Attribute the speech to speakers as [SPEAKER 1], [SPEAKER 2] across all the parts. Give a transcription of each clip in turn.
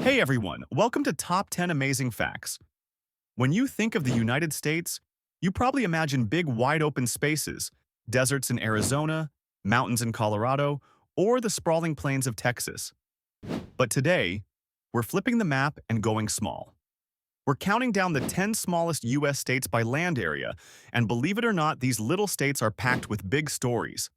[SPEAKER 1] Hey everyone, welcome to Top 10 Amazing Facts. When you think of the United States, you probably imagine big wide open spaces, deserts in Arizona, mountains in Colorado, or the sprawling plains of Texas. But today, we're flipping the map and going small. We're counting down the 10 smallest US states by land area, and believe it or not, these little states are packed with big stories.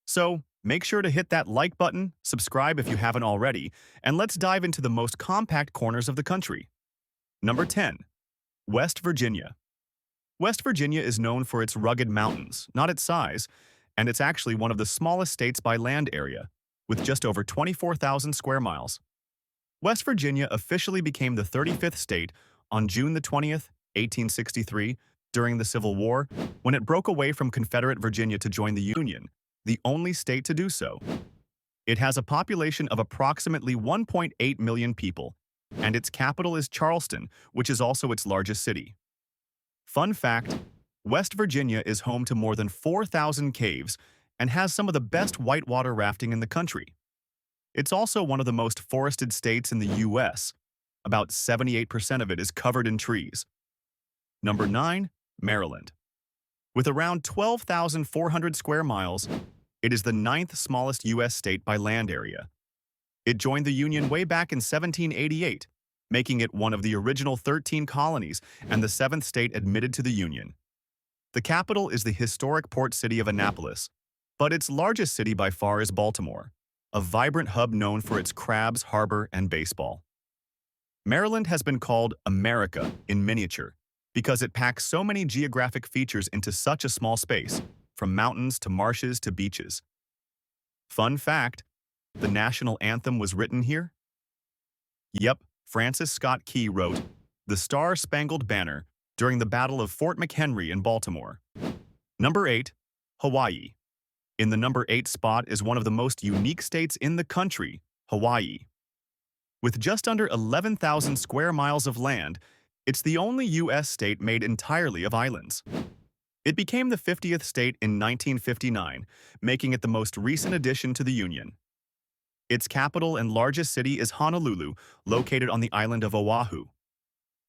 [SPEAKER 1] So, make sure to hit that like button, subscribe if you haven't already, and let's dive into the most compact corners of the country. Number 10. West Virginia. West Virginia is known for its rugged mountains, not its size, and it's actually one of the smallest states by land area, with just over 24,000 square miles. West Virginia officially became the 35th state on June the 20th, 1863, during the Civil War, when it broke away from Confederate Virginia to join the Union, the only state to do so. It has a population of approximately 1.8 million people, and its capital is Charleston, which is also its largest city. Fun fact, West Virginia is home to more than 4,000 caves and has some of the best whitewater rafting in the country. It's also one of the most forested states in the U.S. About 78% of it is covered in trees. Number 9. Maryland. With around 12,400 square miles, it is the ninth smallest U.S. state by land area. It joined the Union way back in 1788, making it one of the original 13 colonies and the seventh state admitted to the Union. The capital is the historic port city of Annapolis, but its largest city by far is Baltimore, a vibrant hub known for its crabs, harbor, and baseball. Maryland has been called America in miniature because it packs so many geographic features into such a small space, from mountains to marshes to beaches. Fun fact, the national anthem was written here? Yep, Francis Scott Key wrote The Star-Spangled Banner during the Battle of Fort McHenry in Baltimore. Number 8. Hawaii. In the number 8 spot is one of the most unique states in the country, Hawaii. With just under 11,000 square miles of land, it's the only U.S. state made entirely of islands. It became the 50th state in 1959, making it the most recent addition to the Union. Its capital and largest city is Honolulu, located on the island of Oahu.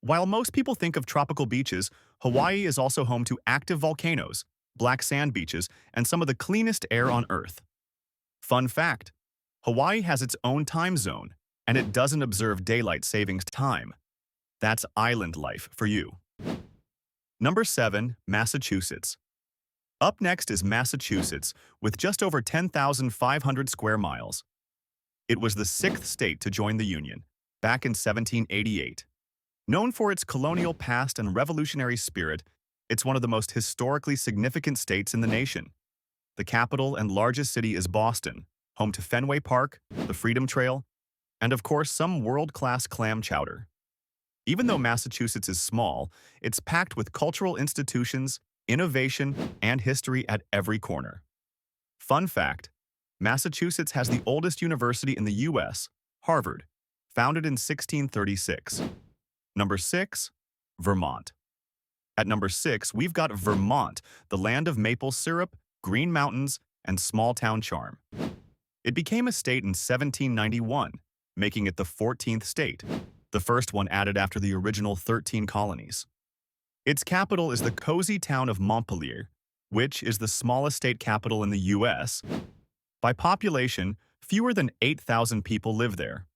[SPEAKER 1] While most people think of tropical beaches, Hawaii is also home to active volcanoes, black sand beaches, and some of the cleanest air on Earth. Fun fact, Hawaii has its own time zone, and it doesn't observe daylight savings time. That's island life for you. Number 7. Massachusetts. Up next is Massachusetts, with just over 10,500 square miles. It was the 6th state to join the Union, back in 1788. Known for its colonial past and revolutionary spirit, it's one of the most historically significant states in the nation. The capital and largest city is Boston, home to Fenway Park, the Freedom Trail, and of course some world-class clam chowder. Even though Massachusetts is small, it's packed with cultural institutions, innovation, and history at every corner. Fun fact, Massachusetts has the oldest university in the U.S., Harvard, founded in 1636. Number 6. Vermont. At number 6, we've got Vermont, the land of maple syrup, green mountains, and small-town charm. It became a state in 1791, making it the 14th state, the first one added after the original 13 colonies. Its capital is the cozy town of Montpelier, which is the smallest state capital in the U.S. By population, fewer than 8,000 people live there.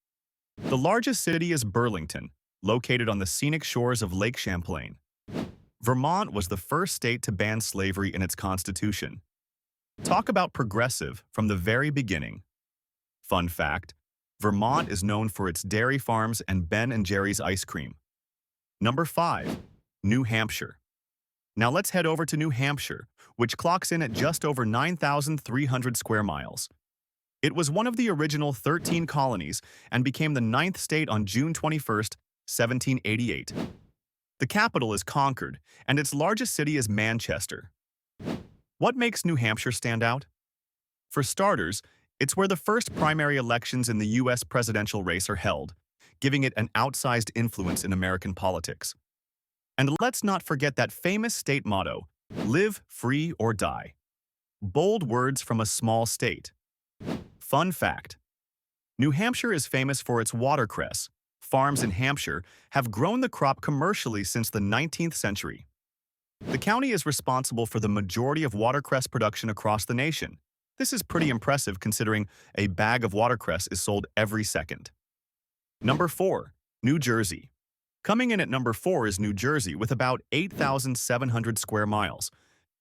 [SPEAKER 1] The largest city is Burlington, located on the scenic shores of Lake Champlain. Vermont was the first state to ban slavery in its constitution. Talk about progressive from the very beginning. Fun fact, Vermont is known for its dairy farms and Ben & Jerry's ice cream. Number 5. New Hampshire. Now let's head over to New Hampshire, which clocks in at just over 9,300 square miles. It was one of the original 13 colonies and became the 9th state on June 21st, 1788. The capital is Concord, and its largest city is Manchester. What makes New Hampshire stand out? For starters, it's where the first primary elections in the U.S. presidential race are held, giving it an outsized influence in American politics. And let's not forget that famous state motto, live free or die. Bold words from a small state. Fun fact, New Hampshire is famous for its watercress, farms in Hampshire have grown the crop commercially since the 19th century. The county is responsible for the majority of watercress production across the nation. This is pretty impressive considering a bag of watercress is sold every second. Number 4. New Jersey. Coming in at number 4 is New Jersey with about 8,700 square miles.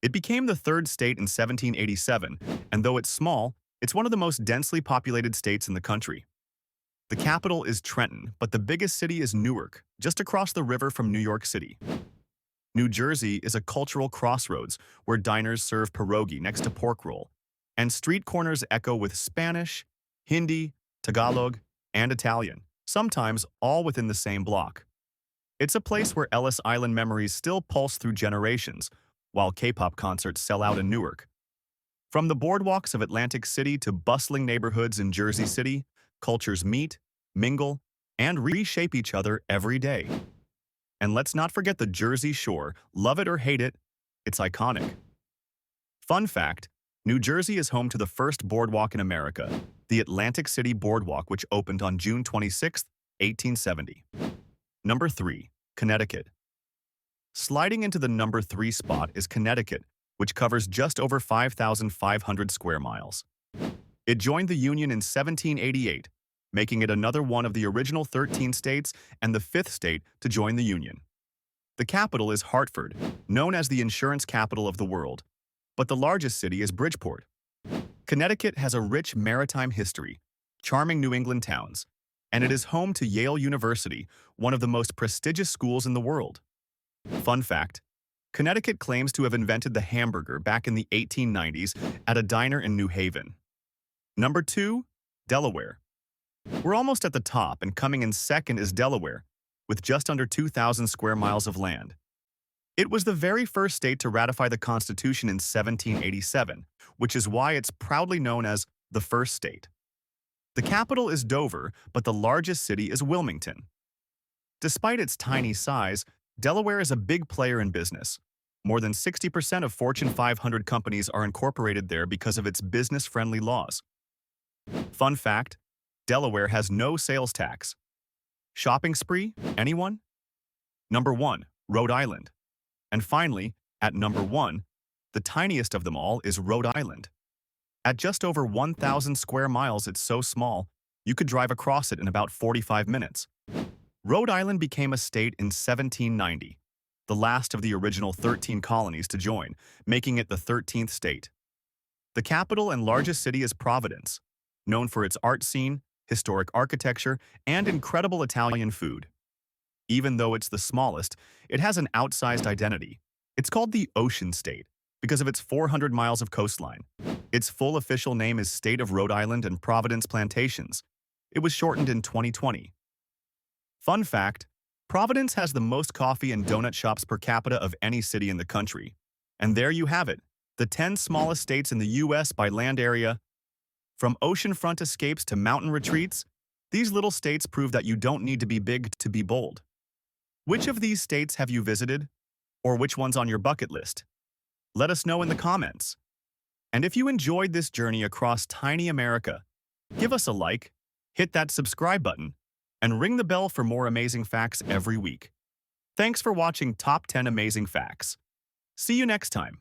[SPEAKER 1] It became the third state in 1787, and though it's small, it's one of the most densely populated states in the country. The capital is Trenton, but the biggest city is Newark, just across the river from New York City. New Jersey is a cultural crossroads where diners serve pierogi next to pork roll, and street corners echo with Spanish, Hindi, Tagalog, and Italian, sometimes all within the same block. It's a place where Ellis Island memories still pulse through generations, while K-pop concerts sell out in Newark. From the boardwalks of Atlantic City to bustling neighborhoods in Jersey City, cultures meet, mingle, and reshape each other every day. And let's not forget the Jersey Shore. Love it or hate it, it's iconic. Fun fact, New Jersey is home to the first boardwalk in America, the Atlantic City Boardwalk, which opened on June 26, 1870. Number 3. Connecticut. Sliding into the number 3 spot is Connecticut, which covers just over 5,500 square miles. It joined the Union in 1788, making it another one of the original 13 states and the 5th state to join the Union. The capital is Hartford, known as the insurance capital of the world, but the largest city is Bridgeport. Connecticut has a rich maritime history, charming New England towns, and it is home to Yale University, one of the most prestigious schools in the world. Fun fact, Connecticut claims to have invented the hamburger back in the 1890s at a diner in New Haven. Number 2. Delaware. We're almost at the top, and coming in second is Delaware, with just under 2,000 square miles of land. It was the very first state to ratify the Constitution in 1787, which is why it's proudly known as the first state. The capital is Dover, but the largest city is Wilmington. Despite its tiny size, Delaware is a big player in business. More than 60% of Fortune 500 companies are incorporated there because of its business-friendly laws. Fun fact, Delaware has no sales tax. Shopping spree? Anyone? Number 1. Rhode Island. And finally, at number 1, the tiniest of them all is Rhode Island. At just over 1,000 square miles, it's so small, you could drive across it in about 45 minutes. Rhode Island became a state in 1790, the last of the original 13 colonies to join, making it the 13th state. The capital and largest city is Providence, known for its art scene, historic architecture, and incredible Italian food. Even though it's the smallest, it has an outsized identity. It's called the Ocean State because of its 400 miles of coastline. Its full official name is State of Rhode Island and Providence Plantations. It was shortened in 2020. Fun fact, Providence has the most coffee and donut shops per capita of any city in the country. And there you have it, the 10 smallest states in the U.S. by land area. From oceanfront escapes to mountain retreats, these little states prove that you don't need to be big to be bold. Which of these states have you visited? Or which one's on your bucket list? Let us know in the comments. And if you enjoyed this journey across tiny America, give us a like, hit that subscribe button, and ring the bell for more amazing facts every week. Thanks for watching Top 10 Amazing Facts. See you next time.